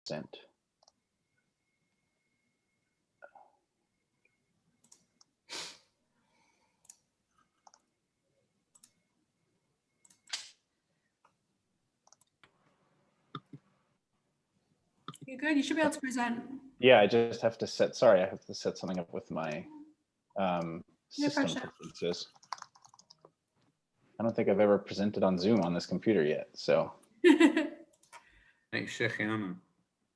sent. You're good. You should be able to present. Yeah, I just have to set, sorry, I have to set something up with my system preferences. I don't think I've ever presented on Zoom on this computer yet, so. Thanks, Shechiana.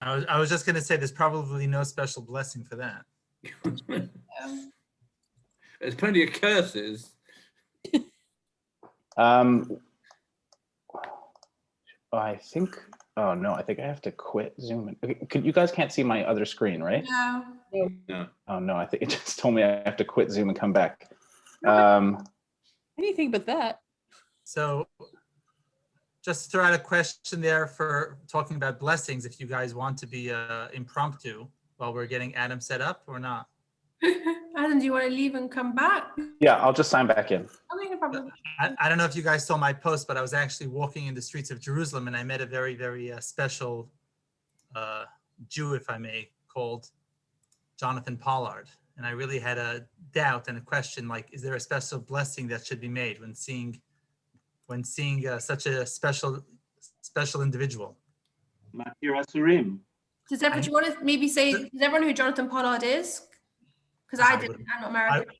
I was just going to say there's probably no special blessing for that. There's plenty of curses. I think, oh no, I think I have to quit Zoom. Okay, you guys can't see my other screen, right? No. No. Oh no, I think it just told me I have to quit Zoom and come back. Anything but that. So just to throw out a question there for talking about blessings, if you guys want to be impromptu while we're getting Adam set up or not. Adam, do you want to leave and come back? Yeah, I'll just sign back in. Okay, no problem. I don't know if you guys saw my post, but I was actually walking in the streets of Jerusalem and I met a very, very special Jew, if I may, called Jonathan Pollard. And I really had a doubt and a question, like, is there a special blessing that should be made when seeing such a special individual? Makir Asurim. Does everyone, do you want to maybe say, does everyone know who Jonathan Pollard is? Because I didn't, I'm not American.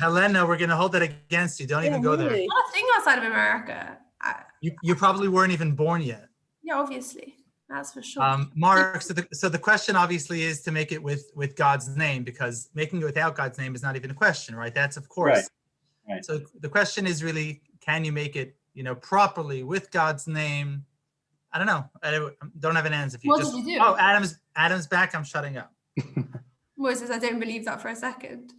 Helena, we're going to hold that against you. Don't even go there. It's not a thing outside of America. You probably weren't even born yet. Yeah, obviously. That's for sure. Mark, so the question obviously is to make it with God's name, because making it without God's name is not even a question, right? That's of course. Right. So the question is really, can you make it, properly with God's name? I don't know. I don't have an answer. If you What just, did you do? Oh, Adam's back. I'm shutting up. Moses, I don't believe that for a second.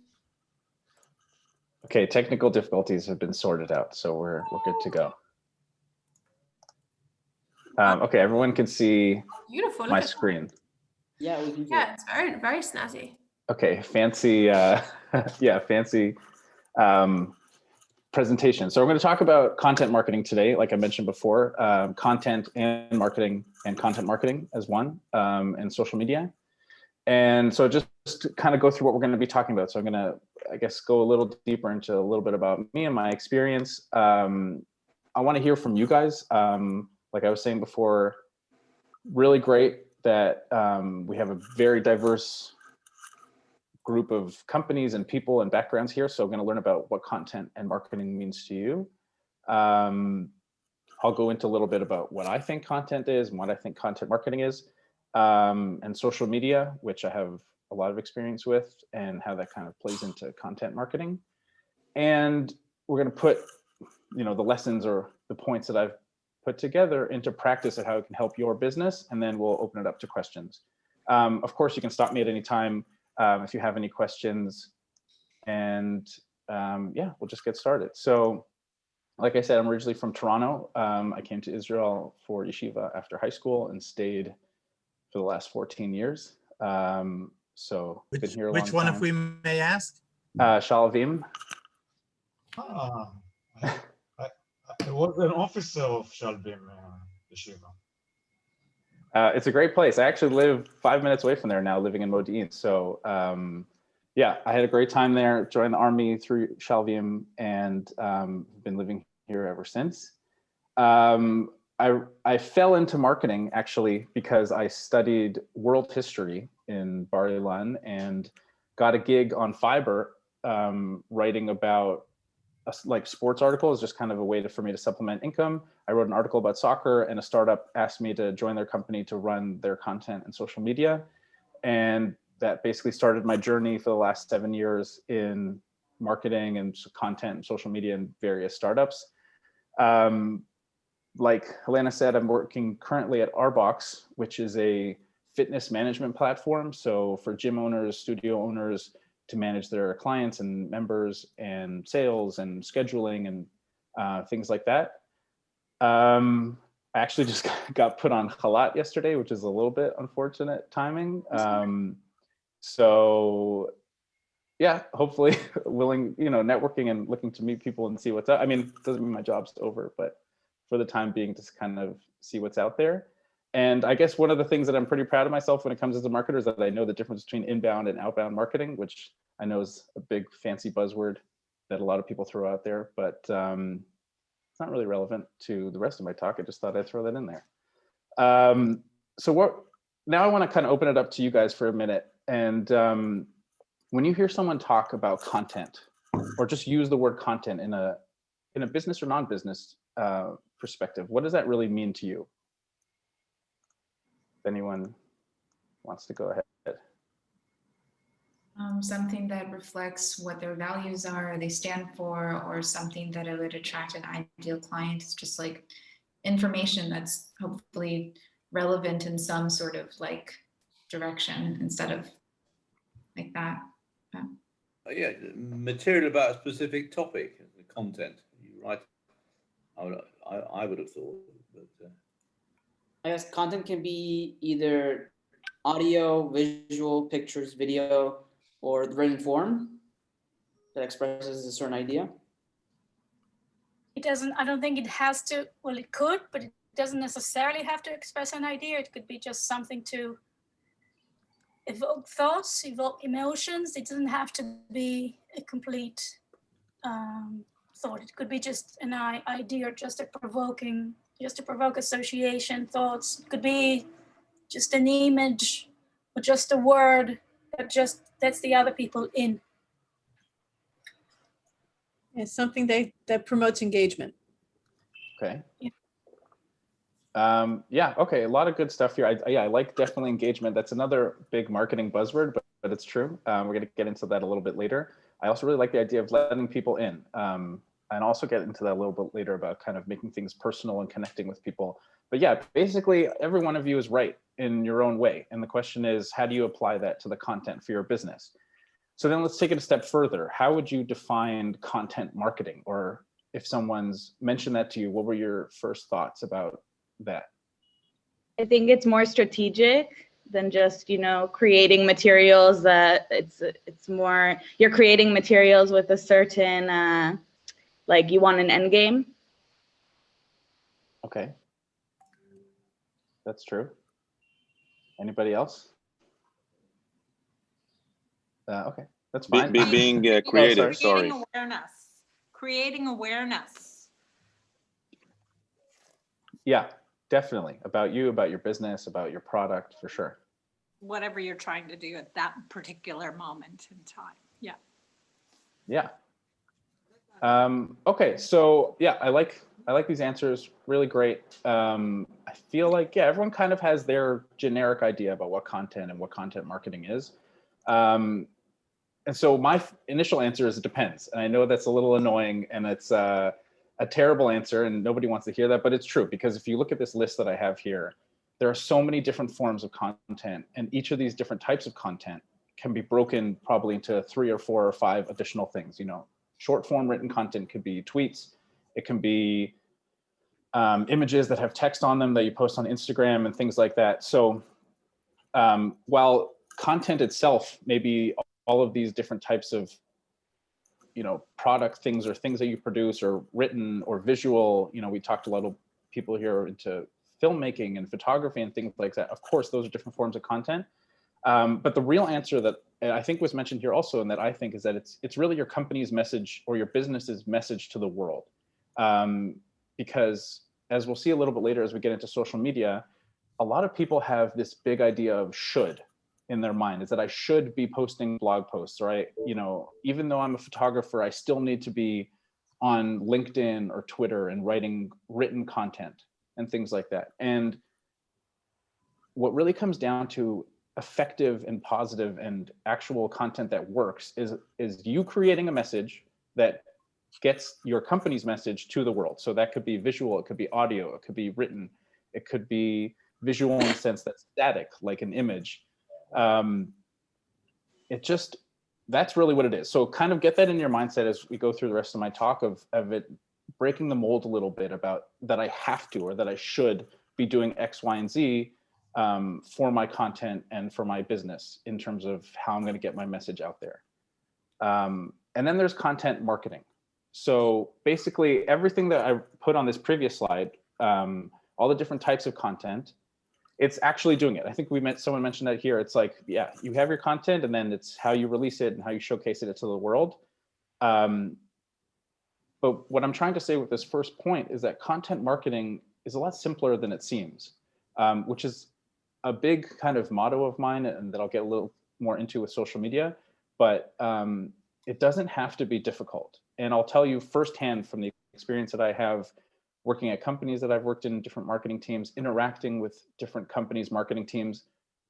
Okay, technical difficulties have been sorted out, so we're good to go. Okay, everyone can see Beautiful. my screen. Yeah, we can do Yeah, it's very, very snazzy. Okay, fancy, yeah, fancy presentation. So we're going to talk about content marketing today, like I mentioned before, content and marketing and content marketing as one, and social media. And so just to kind of go through what we're going to be talking about. So I'm going to, I guess, go a little deeper into a little bit about me and my experience. I want to hear from you guys. Like I was saying before, really great that we have a very diverse group of companies and people and backgrounds here. So I'm going to learn about what content and marketing means to you. I'll go into a little bit about what I think content is and what I think content marketing is, and social media, which I have a lot of experience with, and how that kind of plays into content marketing. And we're going to put, the lessons or the points that I've put together into practice of how it can help your business, and then we'll open it up to questions. Of course, you can stop me at any time if you have any questions, and yeah, we'll just get started. So like I said, I'm originally from Toronto. I came to Israel for yeshiva after high school and stayed for the last 14 years. So been here a long Which one, time. if we may ask? Shalavim. I was an officer of Shalbim Yeshiva. It's a great place. I actually live 5 minutes away from there now, living in Modi'in. So yeah, I had a great time there, joined the army through Shalvim, and been living here ever since. I fell into marketing actually because I studied world history in Bar Ilan and got a gig on Fiverr writing about like sports articles, just kind of a way for me to supplement income. I wrote an article about soccer, and a startup asked me to join their company to run their content and social media. And that basically started my journey for the last 7 years in marketing and content and social media and various startups. Like Helena said, I'm working currently at Arbox, which is a fitness management platform. So for gym owners, studio owners, to manage their clients and members and sales and scheduling and things like that. I actually just got put on Chalat yesterday, which is a little bit unfortunate timing. So yeah, hopefully networking and looking to meet people and see what's up. I mean, it doesn't mean my job's over, but for the time being, just kind of see what's out there. And I guess one of the things that I'm pretty proud of myself when it comes as a marketer is that I know the difference between inbound and outbound marketing, which I know is a big fancy buzzword that a lot of people throw out there, but it's not really relevant to the rest of my talk. I just thought I'd throw that in there. Now I want to kind of open it up to you guys for a minute. And when you hear someone talk about content, or just use the word content in a business or non-business perspective, what does that really mean to you? If anyone wants to go ahead. Something that reflects what their values are, or they stand for, or something that it would attract an ideal client. It's just like information that's hopefully relevant in some sort of like direction instead of like that. Yeah, material about a specific topic, the content. You're right. I would have thought, but I guess content can be either audio, visual, pictures, video, or the written form that expresses a certain idea. It doesn't, I don't think it has to, well, it could, but it doesn't necessarily have to express an idea. It could be just something to evoke thoughts, evoke emotions. It doesn't have to be a complete thought. It could be just an idea, just to provoke association, thoughts. It could be just an image or just a word that just lets the other people in. It's something that promotes engagement. Okay. Yeah. Yeah, okay, a lot of good stuff here. I like definitely engagement. That's another big marketing buzzword, but it's true. We're going to get into that a little bit later. I also really like the idea of letting people in, and also get into that a little bit later about kind of making things personal and connecting with people. But yeah, basically every one of you is right in your own way. And the question is, how do you apply that to the content for your business? So then let's take it a step further. How would you define content marketing? Or if someone's mentioned that to you, what were your first thoughts about that? I think it's more strategic than just, creating materials. It's more, you're creating materials with a certain, like you want an end game. Okay. That's true. Anybody else? Okay, that's fine. Being creative, Creating awareness. Creating awareness. Yeah, definitely. About you, about your business, about your product, for sure. Whatever you're trying to do at that particular moment in time. Yeah. Yeah. Okay, so yeah, I like these answers. Really great. I feel like, yeah, everyone kind of has their generic idea about what content and what content marketing is. And so my initial answer is it depends. And I know that's a little annoying and it's a terrible answer and nobody wants to hear that, but it's true, because if you look at this list that I have here, there are so many different forms of content, and each of these different types of content can be broken probably into 3 or 4 or 5 additional things. Short form written content could be tweets. It can be images that have text on them that you post on Instagram and things like that. So while content itself may be all of these different types of, product things or things that you produce or written or visual, we talked to a lot of people here into filmmaking and photography and things like that. Of course, those are different forms of content. But the real answer that I think was mentioned here also, and that I think is that it's really your company's message or your business's message to the world. Because as we'll see a little bit later as we get into social media, a lot of people have this big idea of should in their mind, is that I should be posting blog posts, or even though I'm a photographer, I still need to be on LinkedIn or Twitter and writing written content and things like that. And what really comes down to effective and positive and actual content that works is you creating a message that gets your company's message to the world. So that could be visual, it could be audio, it could be written, it could be visual in the sense that's static, like an image. That's really what it is. So kind of get that in your mindset as we go through the rest of my talk of it breaking the mold a little bit about that I have to, or that I should be doing X, Y, and Z for my content and for my business in terms of how I'm going to get my message out there. And then there's content marketing. So basically everything that I put on this previous slide, all the different types of content, it's actually doing it. I think someone mentioned that here. It's like, yeah, you have your content, and then it's how you release it and how you showcase it to the world. But what I'm trying to say with this first point is that content marketing is a lot simpler than it seems, which is a big kind of motto of mine, and that I'll get a little more into with social media. But it doesn't have to be difficult. And I'll tell you firsthand from the experience that I have working at companies that I've worked in, different marketing teams, interacting with different companies' marketing teams,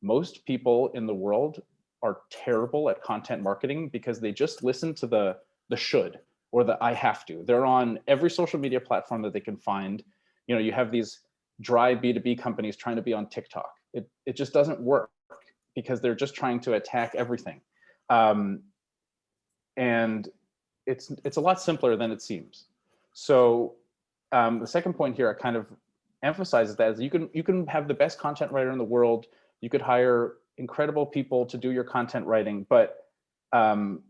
most people in the world are terrible at content marketing because they just listen to the should or the I have to. They're on every social media platform that they can find. You know, you have these dry B2B companies trying to be on TikTok. It just doesn't work because they're just trying to attack everything. And it's a lot simpler than it seems. So the second point here, I kind of emphasizes that is you can have the best content writer in the world. You could hire incredible people to do your content writing, but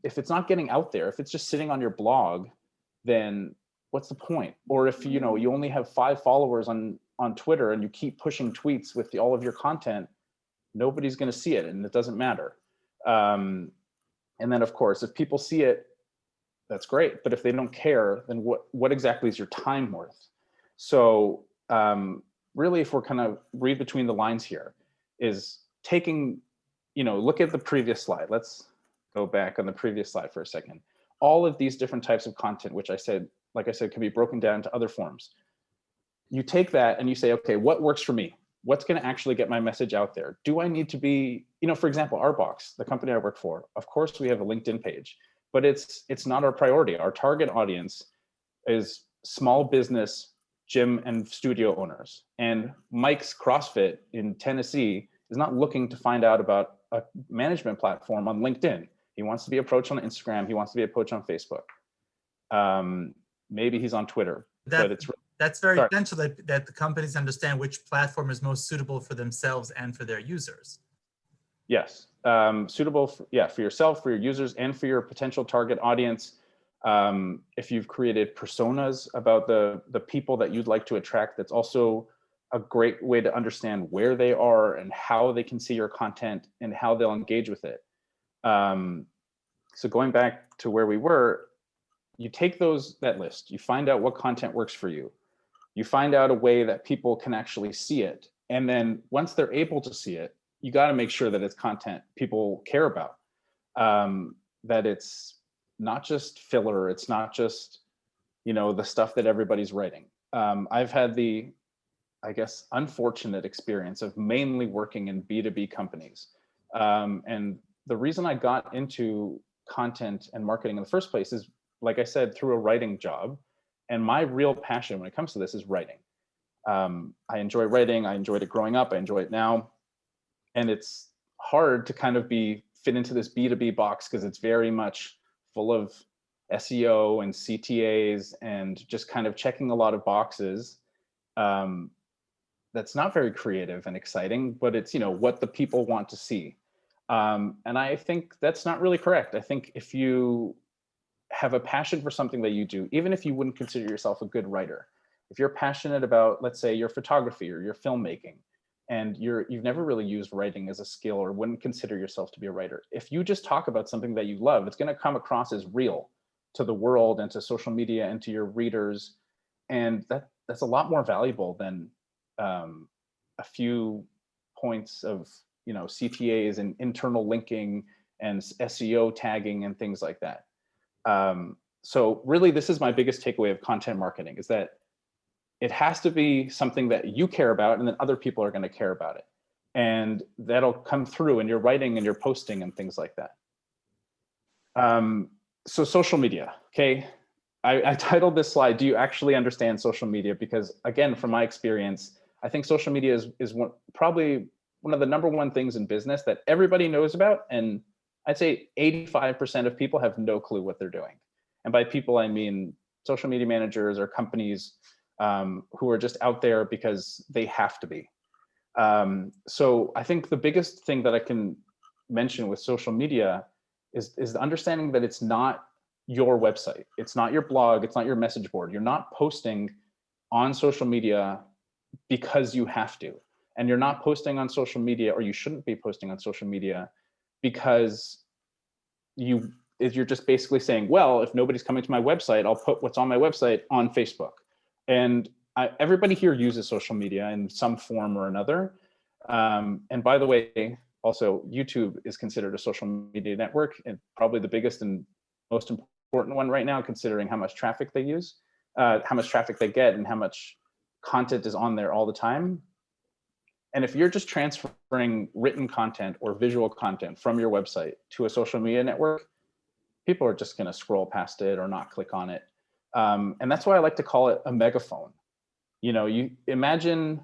if it's not getting out there, if it's just sitting on your blog, then what's the point? Or if you only have 5 followers on Twitter and you keep pushing tweets with all of your content, nobody's going to see it, and it doesn't matter. And then, of course, if people see it, that's great. But if they don't care, then what exactly is your time worth? So really, if we're kind of read between the lines here, is taking, look at the previous slide. Let's go back on the previous slide for a second. All of these different types of content, which like I said, can be broken down into other forms. You take that and you say, okay, what works for me? What's going to actually get my message out there? Do I need to be, for example, Arbox, the company I work for, of course we have a LinkedIn page, but it's not our priority. Our target audience is small business gym and studio owners. And Mike's CrossFit in Tennessee is not looking to find out about a management platform on LinkedIn. He wants to be approached on Instagram. He wants to be approached on Facebook. Maybe he's on Twitter, but it's that's very essential that the companies understand which platform is most suitable for themselves and for their users. Yes, suitable for yourself, for your users, and for your potential target audience. If you've created personas about the people that you'd like to attract, that's also a great way to understand where they are and how they can see your content and how they'll engage with it. So going back to where we were, you take that list, you find out what content works for you. You find out a way that people can actually see it. And then once they're able to see it, you got to make sure that it's content people care about, that it's not just filler. It's not just, the stuff that everybody's writing. I've had the, I guess, unfortunate experience of mainly working in B2B companies. And the reason I got into content and marketing in the first place is, like I said, through a writing job. And my real passion when it comes to this is writing. I enjoy writing. I enjoyed it growing up. I enjoy it now. And it's hard to kind of fit into this B2B box because it's very much full of SEO and CTAs and just kind of checking a lot of boxes. That's not very creative and exciting, but it's, what the people want to see. And I think that's not really correct. I think if you have a passion for something that you do, even if you wouldn't consider yourself a good writer, if you're passionate about, let's say, your photography or your filmmaking, and you've never really used writing as a skill or wouldn't consider yourself to be a writer, if you just talk about something that you love, it's going to come across as real to the world and to social media and to your readers. And that's a lot more valuable than a few points of, CTAs and internal linking and SEO tagging and things like that. So really, this is my biggest takeaway of content marketing, is that it has to be something that you care about, and then other people are going to care about it. And that'll come through in your writing and your posting and things like that. So social media, okay? I titled this slide, "Do you actually understand social media?" Because again, from my experience, I think social media is probably one of the #1 things in business that everybody knows about. And I'd say 85% of people have no clue what they're doing. And by people, I mean social media managers or companies who are just out there because they have to be. So I think the biggest thing that I can mention with social media is the understanding that it's not your website. It's not your blog. It's not your message board. You're not posting on social media because you have to. and you're not posting on social media, or you shouldn't be posting on social media, because you're just basically saying, well, if nobody's coming to my website, I'll put what's on my website on Facebook. And everybody here uses social media in some form or another. And by the way, also YouTube is considered a social media network, and probably the biggest and most important one right now, considering how much traffic they use, how much traffic they get, and how much content is on there all the time. And if you're just transferring written content or visual content from your website to a social media network, people are just going to scroll past it or not click on it. And that's why I like to call it a megaphone. You know, you imagine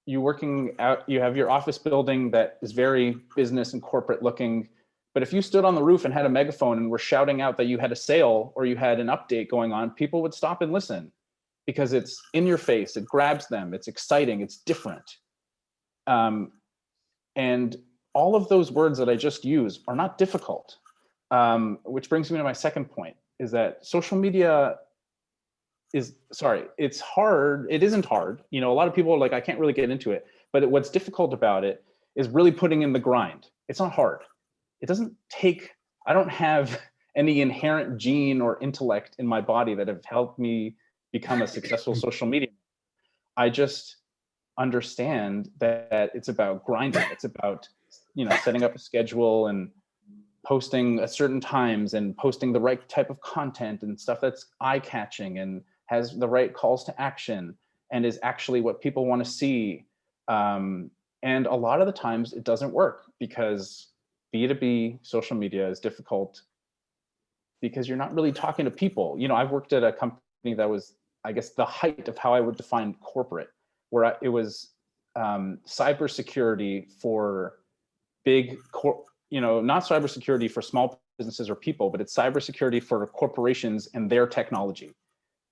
you working out, you have your office building that is very business and corporate looking, but if you stood on the roof and had a megaphone and were shouting out that you had a sale or you had an update going on, people would stop and listen, because it's in your face, it grabs them, it's exciting, it's different. And all of those words that I just used are not difficult, which brings me to my second point, is that social media it's hard. It isn't hard. You know, a lot of people are like, I can't really get into it. But what's difficult about it is really putting in the grind. It's not hard. It doesn't take, I don't have any inherent gene or intellect in my body that have helped me become a successful social media. I just understand that it's about grinding. It's about, you know, setting up a schedule and posting at certain times and posting the right type of content and stuff that's eye-catching and has the right calls to action and is actually what people want to see. And a lot of the times it doesn't work, because B2B social media is difficult because you're not really talking to people. You know, I've worked at a company that was, I guess, the height of how I would define corporate, where it was cybersecurity for big, you know, not cybersecurity for small businesses or people, but it's cybersecurity for corporations and their technology.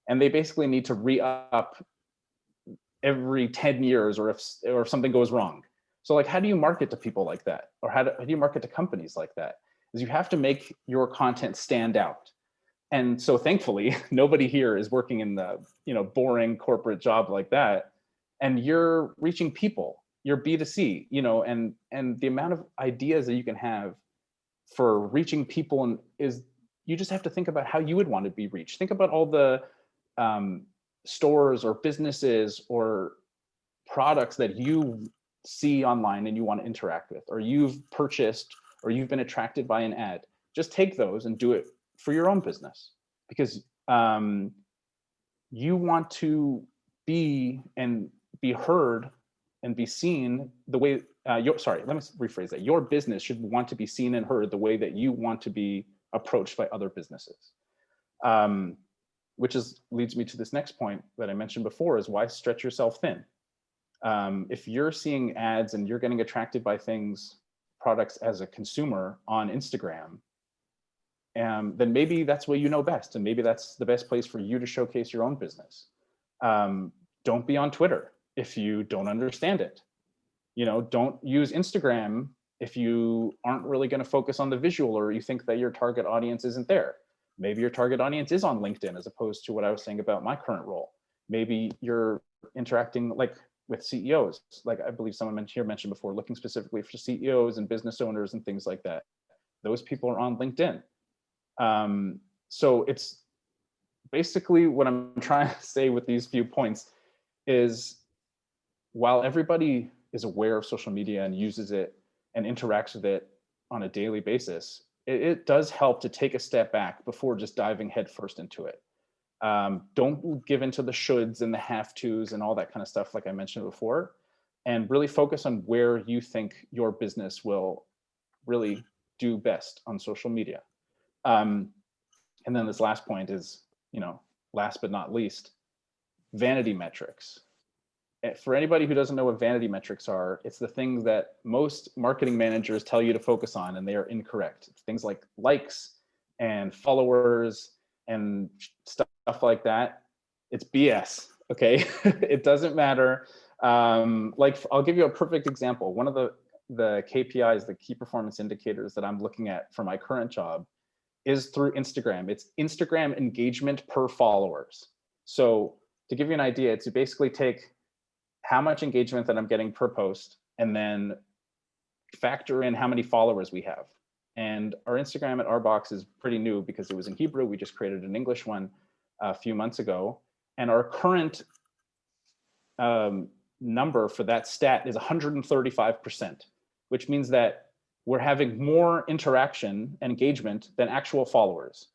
And they basically need to re-up every 10 years or if something goes wrong. So like, how do you market to people like that? Or how do you market to companies like that? Is you have to make your content stand out. And so thankfully, nobody here is working in the, you know, boring corporate job like that. And you're reaching people, you're B2C, you know, and the amount of ideas that you can have for reaching people is, you just have to think about how you would want to be reached. Think about all the stores or businesses or products that you see online and you want to interact with, or you've purchased, or you've been attracted by an ad. Just take those and do it for your own business, because you want to be heard and be seen the way, let me rephrase that. Your business should want to be seen and heard the way that you want to be approached by other businesses. Which leads me to this next point that I mentioned before, is why stretch yourself thin? If you're seeing ads and you're getting attracted by products as a consumer on Instagram, then maybe that's what you know best, and maybe that's the best place for you to showcase your own business. Don't be on Twitter if you don't understand it. You know, don't use Instagram if you aren't really going to focus on the visual, or you think that your target audience isn't there. Maybe your target audience is on LinkedIn, as opposed to what I was saying about my current role. Maybe you're interacting like with CEOs, like I believe someone mentioned before, looking specifically for CEOs and business owners and things like that. Those people are on LinkedIn. So it's basically what I'm trying to say with these few points is, while everybody is aware of social media and uses it and interacts with it on a daily basis, it does help to take a step back before just diving headfirst into it. Don't give into the shoulds and the have-tos and all that kind of stuff, like I mentioned before, and really focus on where you think your business will really do best on social media. And then this last point is, you know, last but not least, vanity metrics. For anybody who doesn't know what vanity metrics are, it's the things that most marketing managers tell you to focus on, and they are incorrect. It's things like likes and followers and stuff like that. It's BS, okay? It doesn't matter. Like, I'll give you a perfect example. One of the KPIs, the key performance indicators that I'm looking at for my current job, is through Instagram. It's Instagram engagement per followers. So to give you an idea, it's you basically take how much engagement that I'm getting per post, and then factor in how many followers we have. And our Instagram at Arbox is pretty new because it was in Hebrew. We just created an English one a few months ago. And our current number for that stat is 135%, which means that we're having more interaction and engagement than actual followers.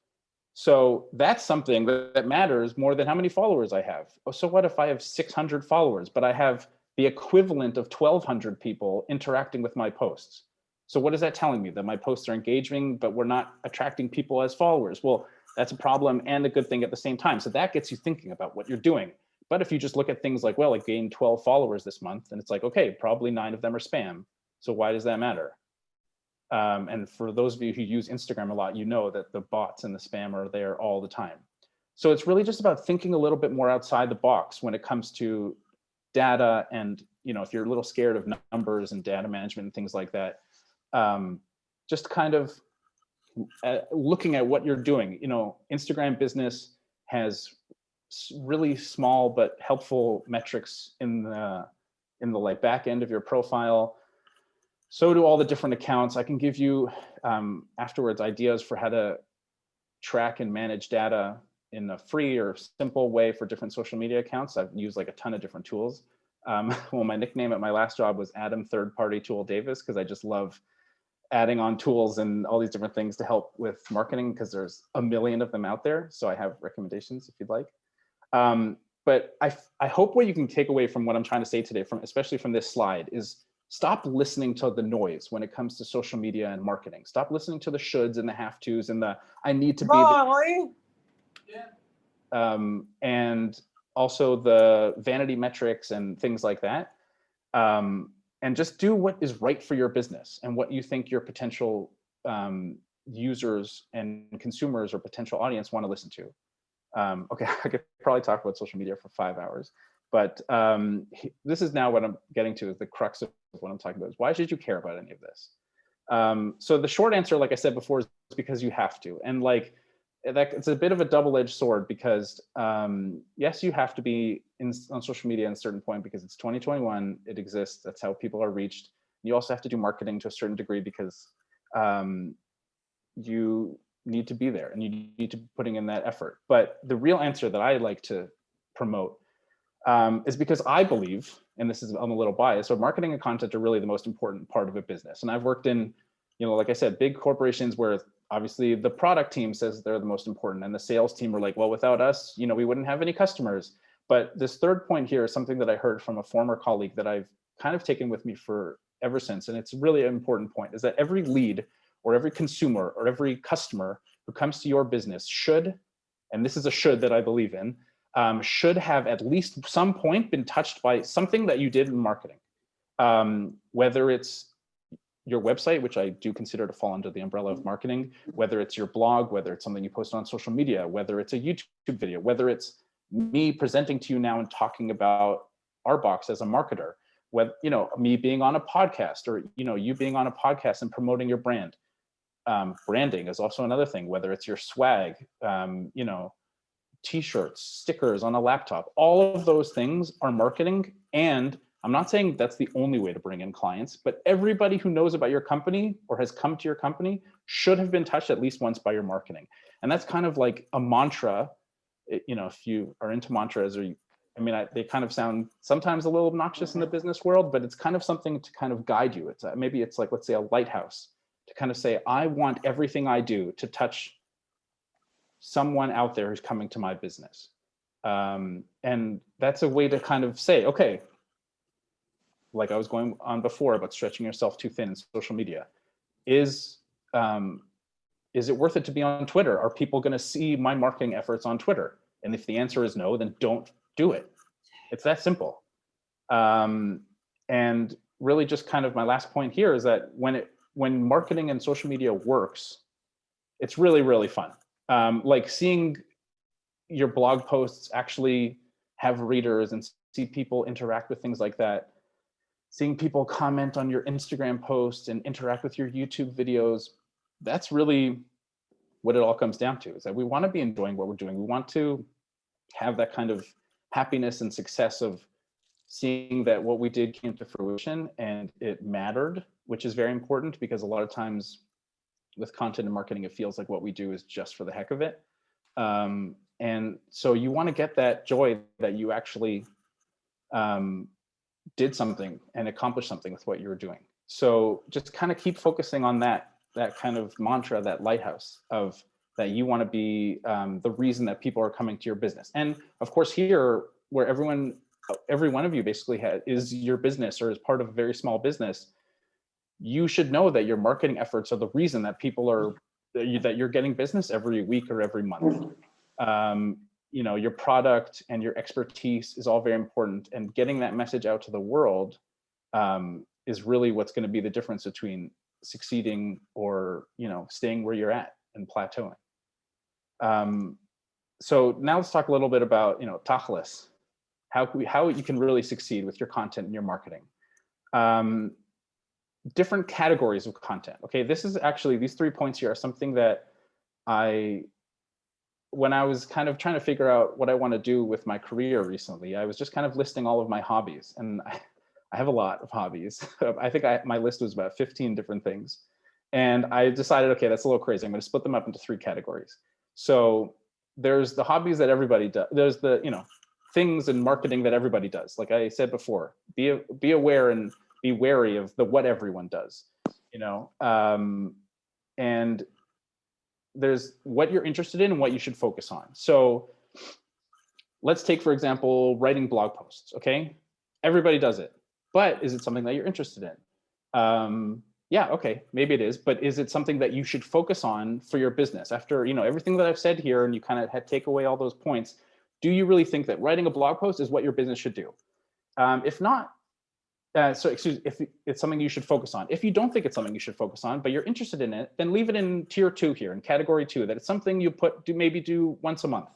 So that's something that matters more than how many followers I have. So what if I have 600 followers, but I have the equivalent of 1,200 people interacting with my posts? So what is that telling me? That my posts are engaging, but we're not attracting people as followers? Well, that's a problem and a good thing at the same time. So that gets you thinking about what you're doing. But if you just look at things like, well, I gained 12 followers this month, and it's like, okay, probably 9 of them are spam. So why does that matter? And for those of you who use Instagram a lot, you know that the bots and the spam are there all the time. So it's really just about thinking a little bit more outside the box when it comes to data. And, you know, if you're a little scared of numbers and data management and things like that, just kind of looking at what you're doing. You know, Instagram business has really small but helpful metrics in the like back end of your profile. So do all the different accounts. I can give you afterwards ideas for how to track and manage data in a free or simple way for different social media accounts. I've used like a ton of different tools. Well, my nickname at my last job was Adam Third Party Tool Davis, because I just love adding on tools and all these different things to help with marketing, because there's a million of them out there. So I have recommendations if you'd like. But I hope what you can take away from what I'm trying to say today, especially from this slide, is stop listening to the noise when it comes to social media and marketing. Stop listening to the shoulds and the have tos and the I need to be. And also the vanity metrics and things like that. And just do what is right for your business and what you think your potential users and consumers or potential audience want to listen to. Okay, I could probably talk about social media for 5 hours, but this is now what I'm getting to, is the crux of what I'm talking about. Is why should you care about any of this? So the short answer, like I said before, is because you have to. And like that, it's a bit of a double-edged sword, because yes, you have to be on social media at a certain point because it's 2021, it exists, that's how people are reached. You also have to do marketing to a certain degree because you need to be there and you need to be putting in that effort. But the real answer that I like to promote is because I believe, and this is, I'm a little biased, so marketing and content are really the most important part of a business. And I've worked in, you know, like I said, big corporations where obviously the product team says they're the most important, and the sales team are like, well, without us, you know, we wouldn't have any customers. But this third point here is something that I heard from a former colleague that I've kind of taken with me for ever since, and it's really an important point, is that every lead or every consumer or every customer who comes to your business should, and this is a should that I believe in, should have at least some point been touched by something that you did in marketing. Whether it's your website, which I do consider to fall under the umbrella of marketing, whether it's your blog, whether it's something you post on social media, whether it's a YouTube video, whether it's me presenting to you now and talking about Arbox as a marketer, whether, you know, me being on a podcast, or, you know, you being on a podcast and promoting your brand. Branding is also another thing, whether it's your swag, you know, t-shirts, stickers on a laptop, all of those things are marketing. And I'm not saying that's the only way to bring in clients, but everybody who knows about your company or has come to your company should have been touched at least once by your marketing. And that's kind of like a mantra. You know, if you are into mantras, or I mean, they kind of sound sometimes a little obnoxious in the business world, but it's kind of something to kind of guide you. It's maybe it's like, let's say, a lighthouse to kind of say, I want everything I do to touch someone out there who's coming to my business. And that's a way to kind of say, okay, like I was going on before about stretching yourself too thin in social media, is it worth it to be on Twitter? Are people going to see my marketing efforts on Twitter? And if the answer is no, then don't do it. It's that simple. And really just kind of my last point here is that when marketing and social media works, it's really, really fun. Like seeing your blog posts actually have readers and see people interact with things like that. Seeing people comment on your Instagram posts and interact with your YouTube videos, that's really what it all comes down to, is that we want to be enjoying what we're doing. We want to have that kind of happiness and success of seeing that what we did came to fruition and it mattered, which is very important because a lot of times with content and marketing, it feels like what we do is just for the heck of it. And so you want to get that joy that you actually did something and accomplished something with what you were doing. So just kind of keep focusing on that kind of mantra, that lighthouse of that you want to be the reason that people are coming to your business. And of course here, where every one of you basically is your business or is part of a very small business, you should know that your marketing efforts are the reason that people are, that you're getting business every week or every month. You know, your product and your expertise is all very important, and getting that message out to the world is really what's going to be the difference between succeeding or, you know, staying where you're at and plateauing. So now let's talk a little bit about, you know, tachlis, how you can really succeed with your content and your marketing. Different categories of content. Okay, this is actually, these 3 points here are something that when I was kind of trying to figure out what I want to do with my career recently, I was just kind of listing all of my hobbies, and I have a lot of hobbies. I think my list was about 15 different things. And I decided, okay, that's a little crazy. I'm going to split them up into 3 categories. So there's the hobbies that everybody does. There's the, you know, things in marketing that everybody does. Like I said before, be aware and be wary of what everyone does, you know, and there's what you're interested in and what you should focus on. So let's take, for example, writing blog posts. Okay, everybody does it, but is it something that you're interested in? Yeah, okay, maybe it is, but is it something that you should focus on for your business? After, you know, everything that I've said here, and you kind of take away all those points, do you really think that writing a blog post is what your business should do? If not, if it's something you should focus on. If you don't think it's something you should focus on, but you're interested in it, then leave it in tier 2 here, in category 2, that it's something you maybe do once a month.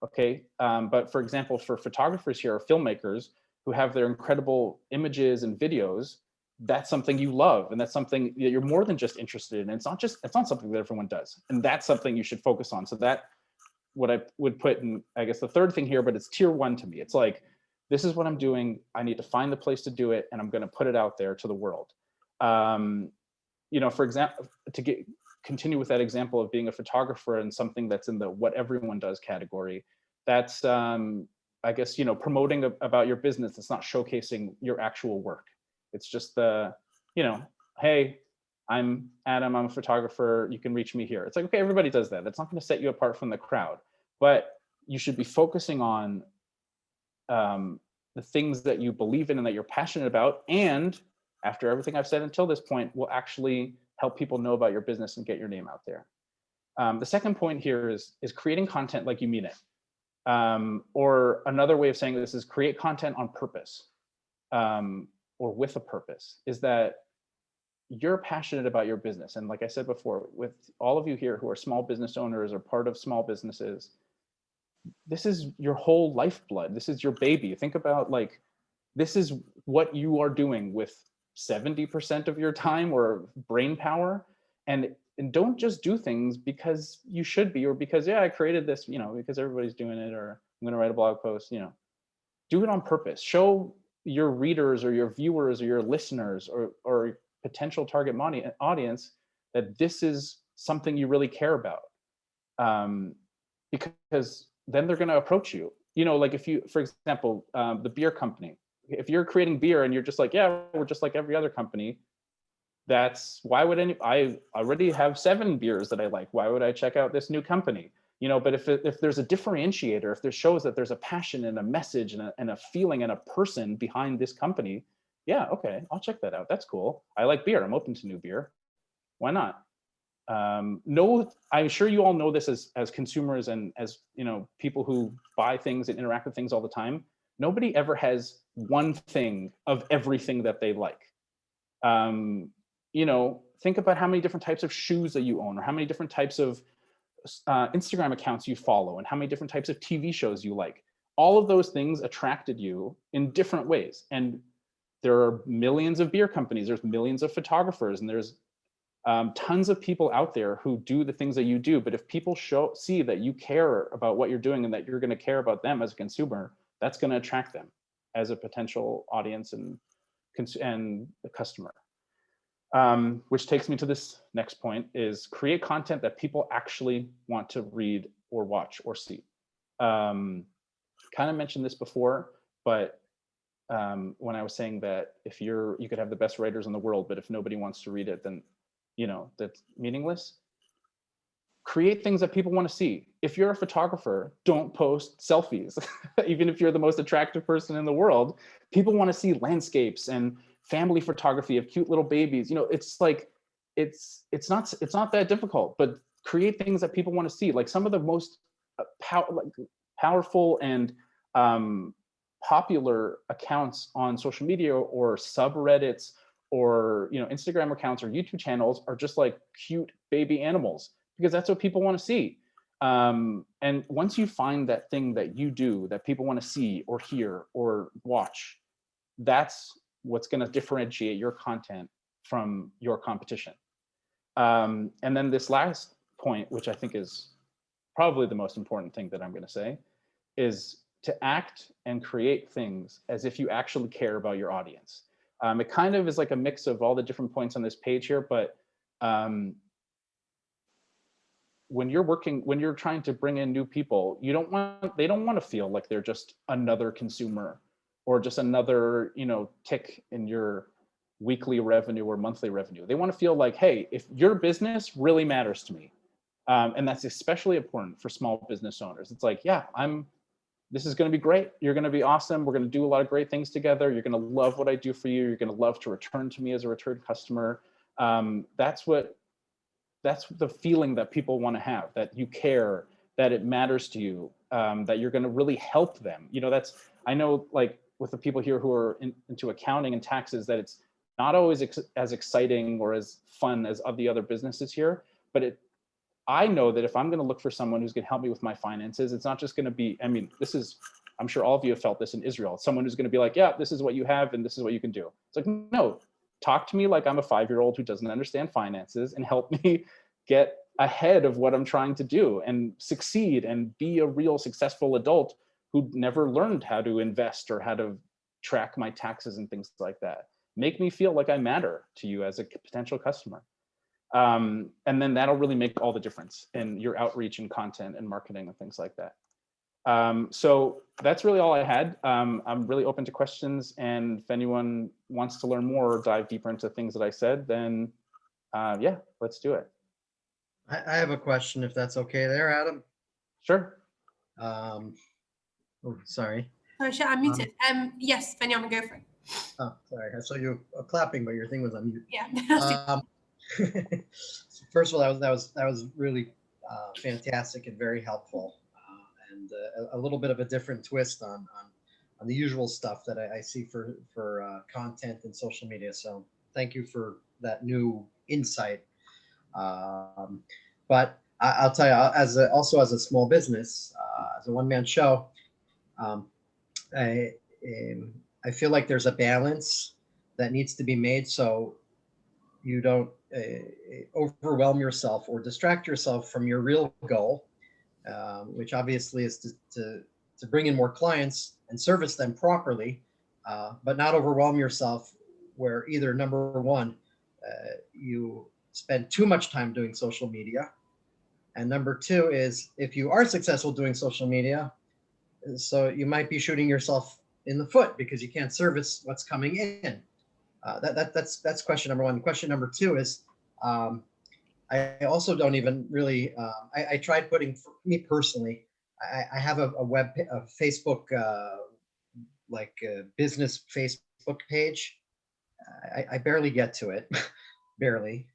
Okay, but for example, for photographers here or filmmakers who have their incredible images and videos, that's something you love, and that's something that you're more than just interested in. It's not something that everyone does, and that's something you should focus on. So that, what I would put in, I guess, the third thing here, but it's tier 1 to me. It's like, this is what I'm doing. I need to find the place to do it, and I'm going to put it out there to the world. You know, for example, to continue with that example of being a photographer and something that's in the what everyone does category, that's, I guess, you know, promoting about your business. It's not showcasing your actual work. It's just the, you know, hey, I'm Adam, I'm a photographer, you can reach me here. It's like, okay, everybody does that. That's not going to set you apart from the crowd, but you should be focusing on the things that you believe in and that you're passionate about, and after everything I've said until this point, will actually help people know about your business and get your name out there. The second point here is creating content like you mean it. Or another way of saying this is create content on purpose, or with a purpose, is that you're passionate about your business. And like I said before, with all of you here who are small business owners or part of small businesses, this is your whole lifeblood. This is your baby. Think about, like, this is what you are doing with 70% of your time or brain power. And don't just do things because you should be, or because, yeah, I created this, you know, because everybody's doing it, or I'm going to write a blog post, you know. Do it on purpose. Show your readers or your viewers or your listeners or potential target audience that this is something you really care about. Because then they're going to approach you. You know, like if you, for example, the beer company, if you're creating beer and you're just like, yeah, we're just like every other company, that's, why would I already have 7 beers that I like. Why would I check out this new company? You know, but if there's a differentiator, if there shows that there's a passion and a message and a feeling and a person behind this company, yeah, okay, I'll check that out. That's cool. I like beer. I'm open to new beer. Why not? No, I'm sure you all know this as consumers and as, you know, people who buy things and interact with things all the time. Nobody ever has one thing of everything that they like. You know, think about how many different types of shoes that you own, or how many different types of Instagram accounts you follow, and how many different types of TV shows you like. All of those things attracted you in different ways. And there are millions of beer companies, there's millions of photographers, and there's tons of people out there who do the things that you do. But if people see that you care about what you're doing and that you're going to care about them as a consumer, that's going to attract them. as a potential audience and the customer. Which takes me to this next point, is create content that people actually want to read or watch or see. Kind of mentioned this before, but when I was saying that if you could have the best writers in the world, but if nobody wants to read it, then, you know, that's meaningless. Create things that people want to see. If you're a photographer, don't post selfies. Even if you're the most attractive person in the world, people want to see landscapes and family photography of cute little babies. You know, it's like, it's not that difficult, but create things that people want to see. Like some of the most powerful and popular accounts on social media or subreddits or, you know, Instagram accounts or YouTube channels are just like cute baby animals, because that's what people want to see. And once you find that thing that you do that people want to see or hear or watch, that's what's going to differentiate your content from your competition. And then this last point, which I think is probably the most important thing that I'm going to say, is to act and create things as if you actually care about your audience. It kind of is like a mix of all the different points on this page here, but when you're trying to bring in new people, they don't want to feel like they're just another consumer or just another, you know, tick in your weekly revenue or monthly revenue. They want to feel like, hey, if your business really matters to me, and that's especially important for small business owners. It's like, yeah, this is going to be great. You're going to be awesome. We're going to do a lot of great things together. You're going to love what I do for you. You're going to love to return to me as a return customer. That's the feeling that people want to have, that you care, that it matters to you, that you're going to really help them. You know, I know, like with the people here who are into accounting and taxes, that it's not always as exciting or as fun as the other businesses here, but I know that if I'm going to look for someone who's going to help me with my finances, it's not just going to be, I mean, I'm sure all of you have felt this in Israel. It's someone who's going to be like, yeah, this is what you have and this is what you can do. It's like, no, talk to me like I'm a 5-year-old who doesn't understand finances and help me get ahead of what I'm trying to do and succeed and be a real successful adult who never learned how to invest or how to track my taxes and things like that. Make me feel like I matter to you as a potential customer. And then that'll really make all the difference in your outreach and content and marketing and things like that. So that's really all I had. I'm really open to questions, and if anyone wants to learn more or dive deeper into things that I said, then yeah, let's do it. I have a question, if that's okay there, Adam. Sure. Oh, sorry. Sorry, shit, I'm muted. Yes, Benjamin, go for it. Oh, sorry. I saw you clapping, but your thing was on mute. Yeah. First of all, that was really fantastic and very helpful, and a little bit of a different twist on the usual stuff that I see for content and social media. So thank you for that new insight. But I'll tell you, also as a small business, as a one-man show, I feel like there's a balance that needs to be made so you don't overwhelm yourself or distract yourself from your real goal, which obviously is to bring in more clients and service them properly, but not overwhelm yourself where either, number one, you spend too much time doing social media, and number two is, if you are successful doing social media, so you might be shooting yourself in the foot because you can't service what's coming in. That's question number one. Question number two is, I also don't even really, I tried putting, for me personally, I have a Facebook, business Facebook page. I barely get to it, barely.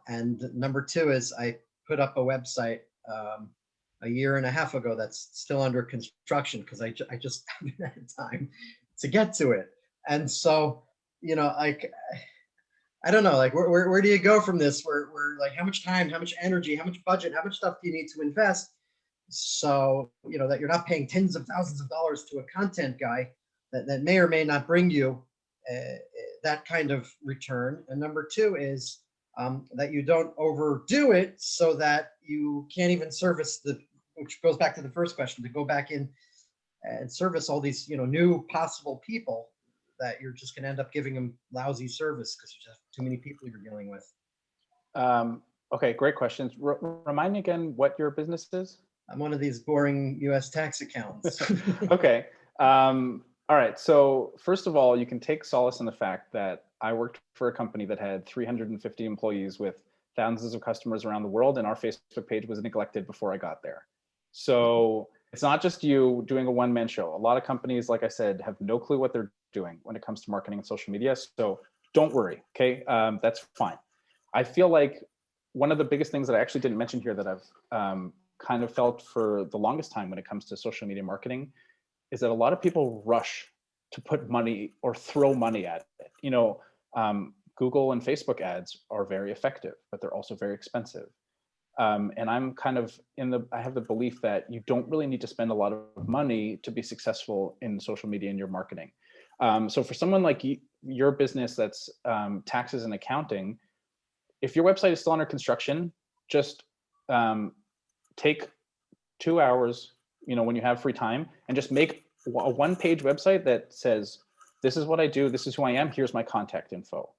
And number two is, I put up a website a year and a half ago that's still under construction because I just haven't had time to get to it. And so, you know, I don't know, like where do you go from this? Where like, how much time, how much energy, how much budget, how much stuff do you need to invest? So, you know, that you're not paying tens of thousands of dollars to a content guy that may or may not bring you that kind of return. And number two is that you don't overdo it so that you can't even service which goes back to the first question, to go back in and service all these, new possible people that you're just going to end up giving them lousy service because you just have too many people you're dealing with. Okay, great questions. Remind me again what your business is? I'm one of these boring US tax accountants. Okay. All right. So first of all, you can take solace in the fact that I worked for a company that had 350 employees with thousands of customers around the world, and our Facebook page was neglected before I got there. So it's not just you doing a one-man show. A lot of companies, like I said, have no clue what they're doing when it comes to marketing and social media. So don't worry, okay? That's fine. I feel like one of the biggest things that I actually didn't mention here that I've kind of felt for the longest time when it comes to social media marketing is that a lot of people rush to put money or throw money at it. Google and Facebook ads are very effective, but they're also very expensive. And I'm kind of I have the belief that you don't really need to spend a lot of money to be successful in social media and your marketing. So for someone like your business that's taxes and accounting, if your website is still under construction, just take 2 hours, when you have free time, and just make a one-page website that says, this is what I do, this is who I am, here's my contact info.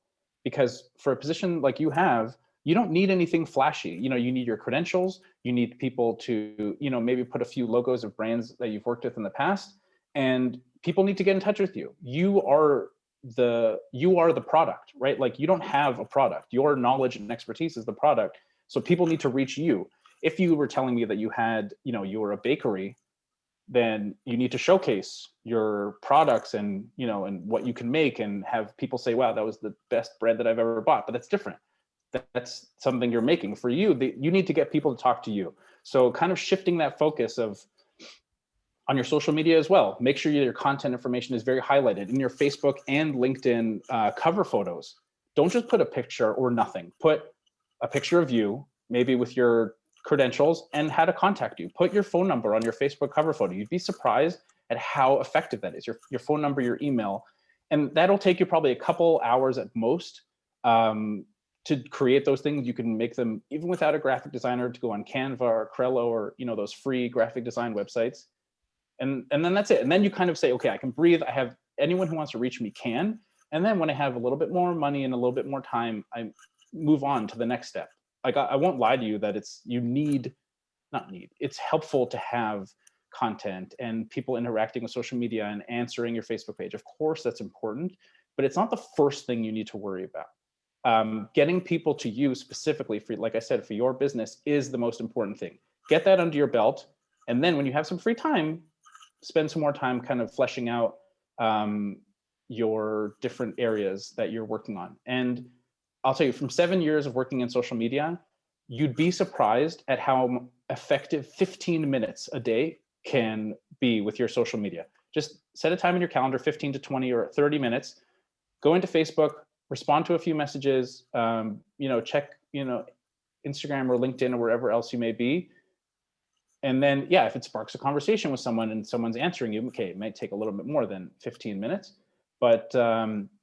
Because for a position like you have, you don't need anything flashy. You need your credentials, you need people to, maybe put a few logos of brands that you've worked with in the past, and people need to get in touch with you. You are the product, right? Like, you don't have a product. Your knowledge and expertise is the product. So people need to reach you. If you were telling me that you had, you were a bakery, then you need to showcase your products and, and what you can make, and have people say, wow, that was the best bread that I've ever bought. But that's different. That's something you're making. For you, you need to get people to talk to you. So kind of shifting that focus on your social media as well. Make sure your content information is very highlighted in your Facebook and LinkedIn cover photos. Don't just put a picture or nothing. Put a picture of you, maybe with your credentials and how to contact you. Put your phone number on your Facebook cover photo. You'd be surprised at how effective that is. Your phone number, your email, and that'll take you probably a couple hours at most to create those things. You can make them even without a graphic designer, to go on Canva or Crello or those free graphic design websites. And then that's it. And then you kind of say, okay, I can breathe. I have anyone who wants to reach me can. And then when I have a little bit more money and a little bit more time, I move on to the next step. Like, I won't lie to you that it's helpful to have content and people interacting with social media and answering your Facebook page. Of course, that's important, but it's not the first thing you need to worry about. Getting people to you specifically for, like I said, for your business is the most important thing. Get that under your belt. And then when you have some free time, spend some more time kind of fleshing out your different areas that you're working on. And I'll tell you, from 7 years of working in social media, you'd be surprised at how effective 15 minutes a day can be with your social media. Just set a time in your calendar, 15 to 20 or 30 minutes, go into Facebook, respond to a few messages, check, Instagram or LinkedIn or wherever else you may be. And then, yeah, if it sparks a conversation with someone and someone's answering you, okay, it might take a little bit more than 15 minutes, but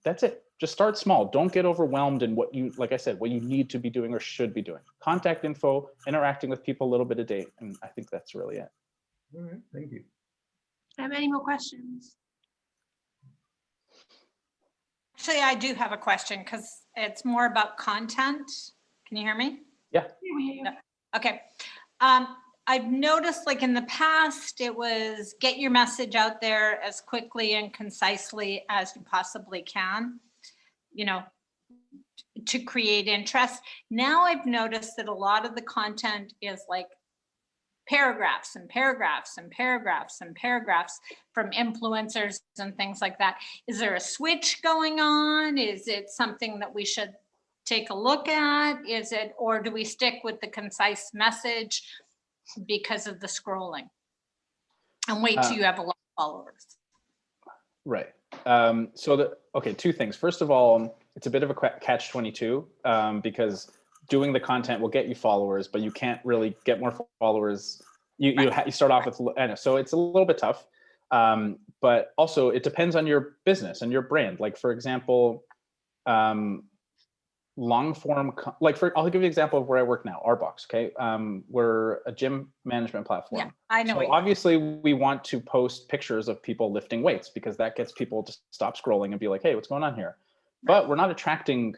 that's it. Just start small. Don't get overwhelmed in what you need to be doing or should be doing. Contact info, interacting with people a little bit a day. And I think that's really it. All right, thank you. I have any more questions? Actually, I do have a question because it's more about content. Can you hear me? Yeah. No. Okay. I've noticed, like, in the past, it was get your message out there as quickly and concisely as you possibly can, to create interest. Now I've noticed that a lot of the content is like paragraphs and paragraphs and paragraphs and paragraphs from influencers and things like that. Is there a switch going on? Is it something that we should take a look at? Or do we stick with the concise message because of the scrolling and wait till you have a lot of followers? Right. Two things. First of all, it's a bit of a catch-22 because doing the content will get you followers, but you can't really get more followers. You start off with, so it's a little bit tough. But also it depends on your business and your brand. Like, for example, long form, like I'll give you an example of where I work now, Arbox, okay? We're a gym management platform. Yeah, I know. So obviously we want to post pictures of people lifting weights because that gets people to stop scrolling and be like, hey, what's going on here? But we're not attracting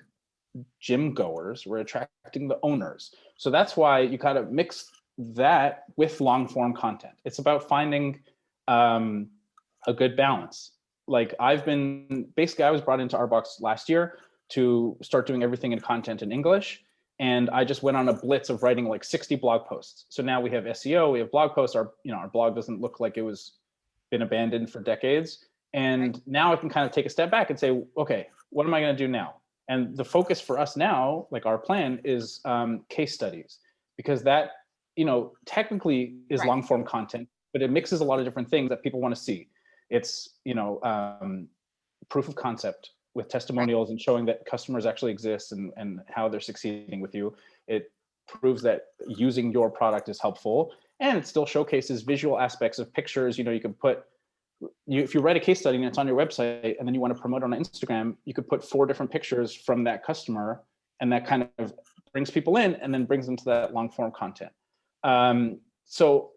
gym goers, we're attracting the owners. So that's why you kind of mix that with long form content. It's about finding a good balance. Like I was brought into Arbox last year to start doing everything in content in English. And I just went on a blitz of writing like 60 blog posts. So now we have SEO, we have blog posts. Our blog doesn't look like it was been abandoned for decades. And now I can kind of take a step back and say, okay, what am I going to do now? And the focus for us now, like our plan is case studies, because that, technically is long form content, but it mixes a lot of different things that people want to see. It's, proof of concept with testimonials and showing that customers actually exist and how they're succeeding with you. It proves that using your product is helpful, and it still showcases visual aspects of pictures. You can put, if you write a case study and it's on your website and then you want to promote it on Instagram, you could put 4 different pictures from that customer, and that kind of brings people in and then brings them to that long form content. So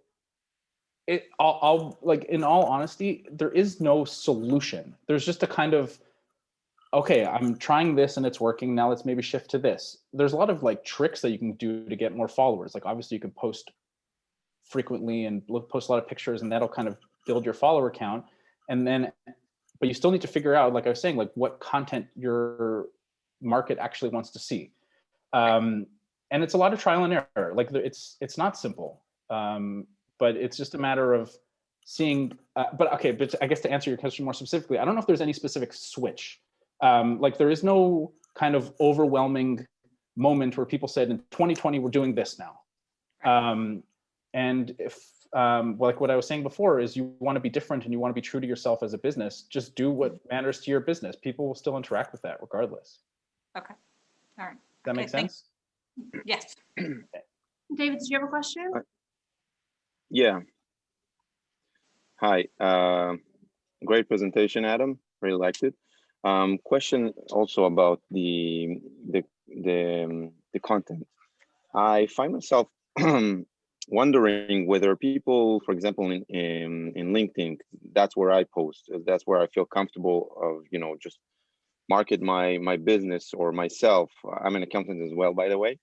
I'll like, in all honesty, there is no solution. There's just a kind of, okay, I'm trying this and it's working. Now let's maybe shift to this. There's a lot of like tricks that you can do to get more followers. Like obviously you can post frequently and post a lot of pictures, and that'll kind of build your follower count. And then, but you still need to figure out, like I was saying, like what content your market actually wants to see. And it's a lot of trial and error. Like it's not simple. But it's just a matter of seeing, but I guess to answer your question more specifically, I don't know if there's any specific switch. Like there is no kind of overwhelming moment where people said in 2020, we're doing this now. And if, like what I was saying before, is you want to be different and you want to be true to yourself as a business, just do what matters to your business. People will still interact with that regardless. Okay. All right. Does that make sense? Yes. David, did you have a question? Yeah. Hi. Great presentation, Adam. Really liked it. Question also about the content. I find myself wondering whether people, for example, in LinkedIn, that's where I post. That's where I feel comfortable of, just market my business or myself. I'm an accountant as well, by the way.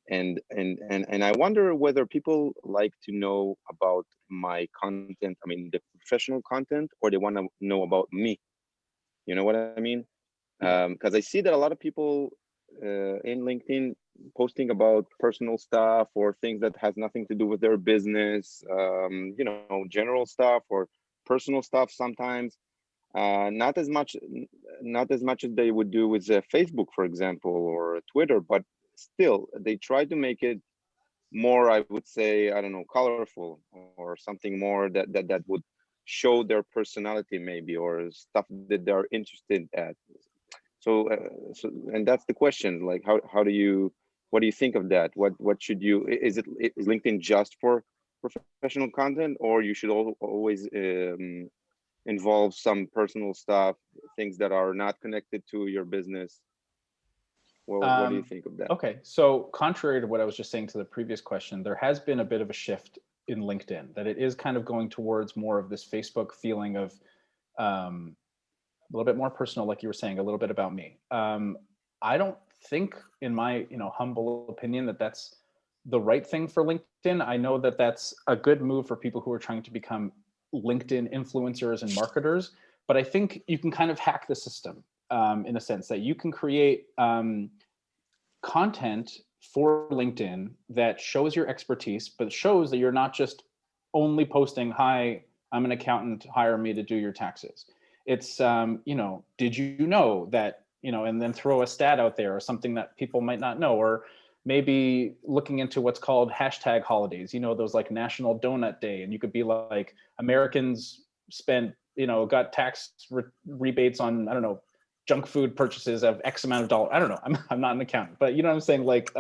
And I wonder whether people like to know about my content, I mean, the professional content, or they want to know about me. You know what I mean? Because I see that a lot of people in LinkedIn posting about personal stuff or things that has nothing to do with their business, general stuff or personal stuff sometimes. Not as much as they would do with Facebook, for example, or Twitter, but still they try to make it more, I would say, I don't know, colorful or something more that would show their personality maybe, or stuff that they're interested at. So and that's the question, like what do you think of that? What should you, is LinkedIn just for professional content, or you should always involve some personal stuff, things that are not connected to your business? What do you think of that? Okay, so contrary to what I was just saying to the previous question, there has been a bit of a shift in LinkedIn, that it is kind of going towards more of this Facebook feeling of a little bit more personal, like you were saying, a little bit about me. I don't think, in my humble opinion, that that's the right thing for LinkedIn. I know that that's a good move for people who are trying to become LinkedIn influencers and marketers, but I think you can kind of hack the system in a sense that you can create content for LinkedIn that shows your expertise, but shows that you're not just only posting, hi, I'm an accountant, hire me to do your taxes. It's, did you know that, and then throw a stat out there or something that people might not know, or maybe looking into what's called hashtag holidays, those like National Donut Day. And you could be like, Americans spent, got tax rebates on, I don't know, junk food purchases of X amount of dollars. I don't know, I'm not an accountant, but you know what I'm saying? Like,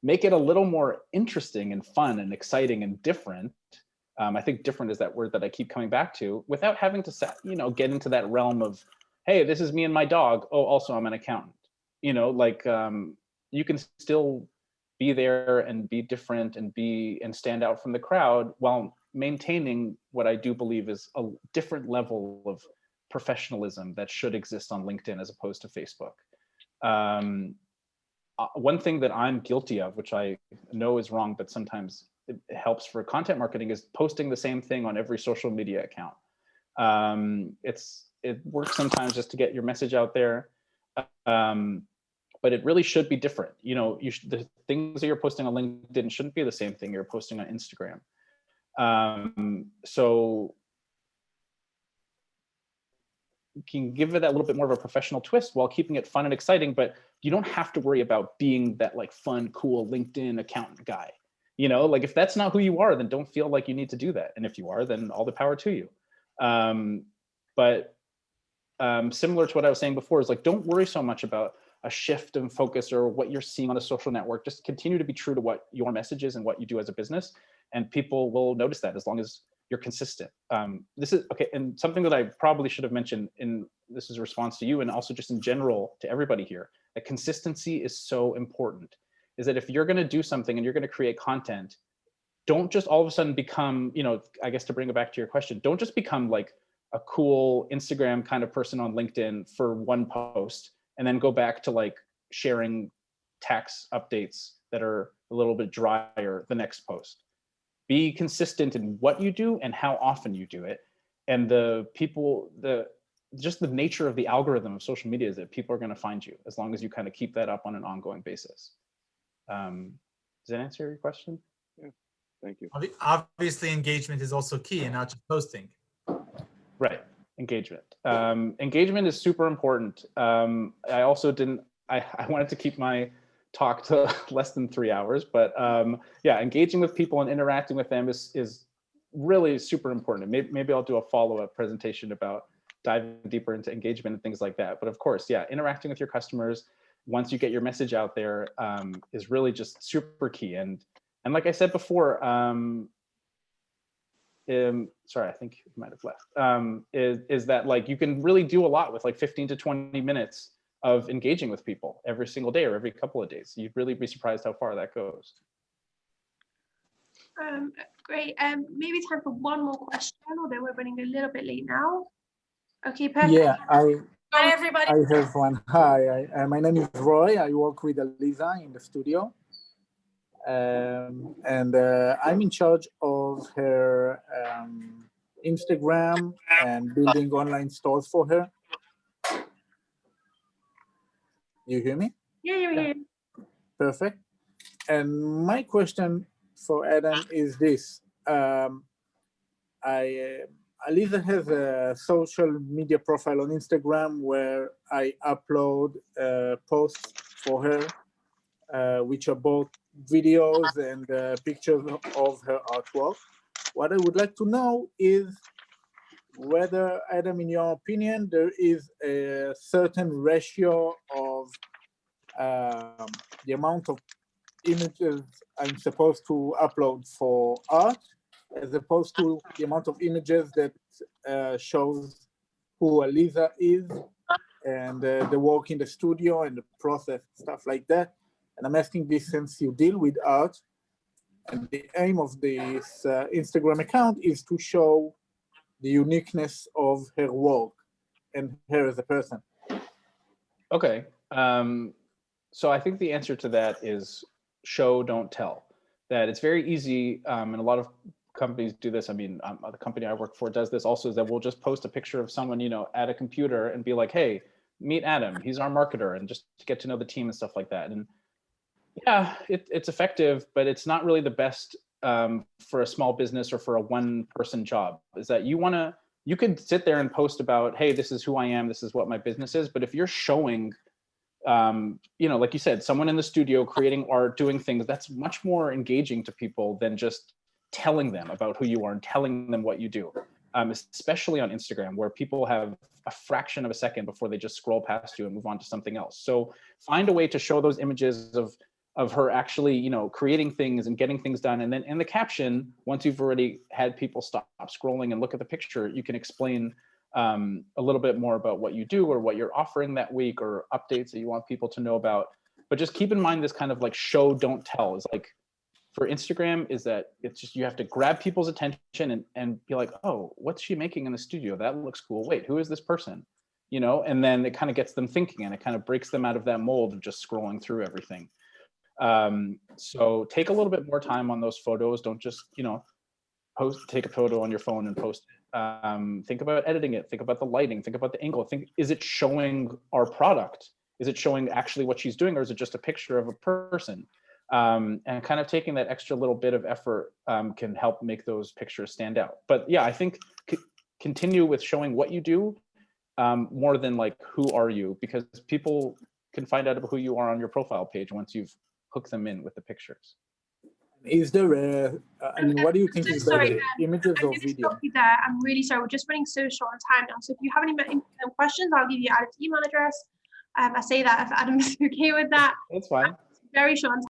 make it a little more interesting and fun and exciting and different. I think different is that word that I keep coming back to, without having to get into that realm of, hey, this is me and my dog. Oh, also I'm an accountant. you know, like you can still be there and be different and stand out from the crowd while maintaining what I do believe is a different level of professionalism that should exist on LinkedIn as opposed to Facebook. One thing that I'm guilty of, which I know is wrong, but sometimes it helps for content marketing, is posting the same thing on every social media account. It works sometimes just to get your message out there, but it really should be different. You know, the things that you're posting on LinkedIn shouldn't be the same thing you're posting on Instagram. So you can give it that little bit more of a professional twist while keeping it fun and exciting, but you don't have to worry about being that like fun, cool LinkedIn accountant guy. You know, like if that's not who you are, then don't feel like you need to do that. And if you are, then all the power to you. But similar to what I was saying before, is like, don't worry so much about a shift in focus or what you're seeing on a social network. Just continue to be true to what your message is and what you do as a business. And people will notice that as long as you're consistent. This is okay. And something that I probably should have mentioned this is a response to you and also just in general to everybody here, that consistency is so important. Is that if you're going to do something and you're going to create content, don't just all of a sudden become, you know, I guess to bring it back to your question, don't just become like a cool Instagram kind of person on LinkedIn for one post and then go back to like sharing tax updates that are a little bit drier the next post. Be consistent in what you do and how often you do it. And just the nature of the algorithm of social media is that people are going to find you as long as you kind of keep that up on an ongoing basis. Does that answer your question? Yeah, thank you. Obviously, engagement is also key and not just posting. Right, engagement. Engagement is super important. I also I wanted to keep my talk to less than 3 hours, but yeah, engaging with people and interacting with them is really super important. Maybe I'll do a follow-up presentation about diving deeper into engagement and things like that. But of course, yeah, interacting with your customers once you get your message out there is really just super key. And like I said before, sorry, I think you might have left, is that like you can really do a lot with like 15 to 20 minutes of engaging with people every single day or every couple of days. You'd really be surprised how far that goes. Great. Maybe time for one more question, although we're running a little bit late now. Okay, perfect. Yeah, Hi, everybody. I have one. Hi, my name is Roy. I work with Eliza in the studio. And I'm in charge of her Instagram and building online stores for her. You hear me? Yeah, you're here. Perfect. And my question for Adam is this. Aliza has a social media profile on Instagram where I upload posts for her, which are both videos and pictures of her artwork. What I would like to know is whether, Adam, in your opinion, there is a certain ratio of the amount of images I'm supposed to upload for art, as opposed to the amount of images that shows who Aliza is and the work in the studio and the process, stuff like that. And I'm asking this since you deal with art, and the aim of this Instagram account is to show the uniqueness of her work and her as a person. Okay. So I think the answer to that is show, don't tell. That it's very easy, and a lot of companies do this. I mean, the company I work for does this also, is that we'll just post a picture of someone, you know, at a computer and be like, hey, meet Adam, he's our marketer, and just to get to know the team and stuff like that. And yeah, it's effective, but it's not really the best for a small business or for a one-person job. Is that you could sit there and post about, hey, this is who I am, this is what my business is. But if you're showing, you know, like you said, someone in the studio creating art, doing things, that's much more engaging to people than just telling them about who you are and telling them what you do. Especially on Instagram, where people have a fraction of a second before they just scroll past you and move on to something else. So find a way to show those images of her actually, you know, creating things and getting things done. And then in the caption, once you've already had people stop scrolling and look at the picture, you can explain a little bit more about what you do or what you're offering that week or updates that you want people to know about. But just keep in mind this kind of like show, don't tell is like, for Instagram is that it's just, you have to grab people's attention and be like, oh, what's she making in the studio? That looks cool. Wait, who is this person? You know, and then it kind of gets them thinking and it kind of breaks them out of that mold of just scrolling through everything. So take a little bit more time on those photos. Don't just, you know, take a photo on your phone and post it. Think about editing it. Think about the lighting. Think about the angle. Is it showing our product? Is it showing actually what she's doing, or is it just a picture of a person? And kind of taking that extra little bit of effort can help make those pictures stand out. But yeah, I think continue with showing what you do more than like, who are you? Because people can find out about who you are on your profile page once you've hooked them in with the pictures. Is there I mean, what do you think is better, images or video? Stop you there. I'm really sorry. We're just running so short on time now. So if you have any questions, I'll give you Adam's email address. I say that if Adam is okay with that. That's fine. Very short on